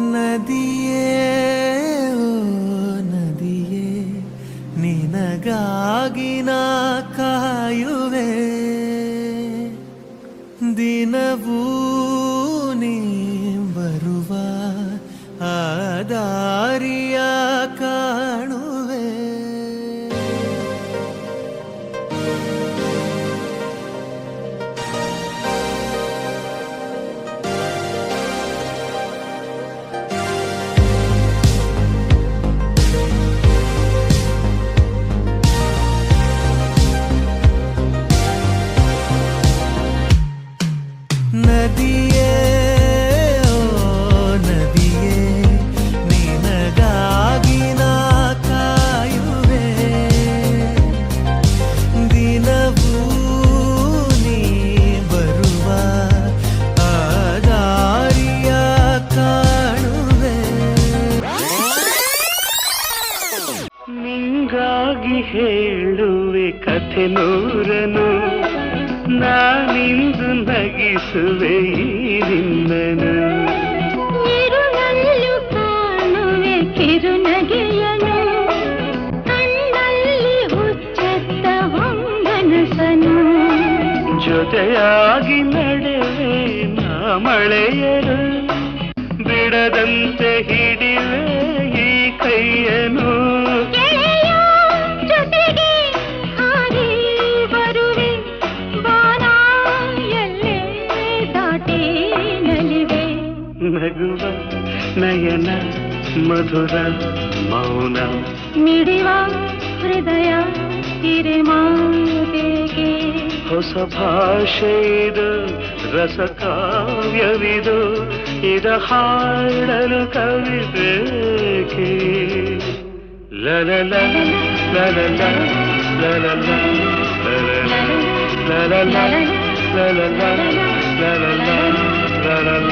ನದಿಯೇ ಓ ನದಿಯೇ ನಿನಗಾಗಿ ನಾ ಕಾಯುವೆ ದಿನವೂ ನೀ ಬರುವ ಆ ದಾರಿಯ ಕಾಣುವೆ ನದಿಯೇ ಓ ನದಿಯೇ ನಿನಗಾಗಿ ನಾ ಕಾಯುವೆ ದಿನವೂ ನೀ ಬರುವ ಆ ದಾರಿಯ ಕಾಣುವೆ ನಿಂಗಾಗಿ ಹೇಳುವೆ ಕಥೆ ನೂರನು ನಾನಿಂದು ನಗಿಸುವೆ ಈ ನಿನ್ನನು ಇರುಳಲ್ಲೂ ಕಾಣುವೆ ಕಿರುನಗೆಯನು ಕಣ್ಣಲ್ಲಿ ಹುಚ್ಚೆತ್ತ ಹೊಂಗನಸನು ಜೊತೆಯಾಗಿ ನಡೆವೆ ನಾ ಮಳೆಯರು ಬಿಡದಂತೆ ಹಿಡಿವೆ ಈ ಕೈಯನು ಗೆಳೆಯ ಜೊತೆಗೆ ಹಾರಿ ಬರುವೆ ಬಾನ ಎಲ್ಲೇ ದಾಟಿ ನಲಿವೆ ನಗುವ ನಯನ ಮಧುರ ಮೌನ ಮಿಡಿವ ಹೃದಯ ಹಿರಿಮಾತೆಗೆ ಹೊಸ ಭಾಷೆ ಇದು ರಸ ಕಾವ್ಯವಿದು ಇದ ಹಾಡಲು ಕವಿಬೇಕೆ ಲಲಲ ಲಲಲ ಲಲಲ ಲಲಲ ಲಲಲ ಲಲಲ ಲಲಲ ಲಲಲ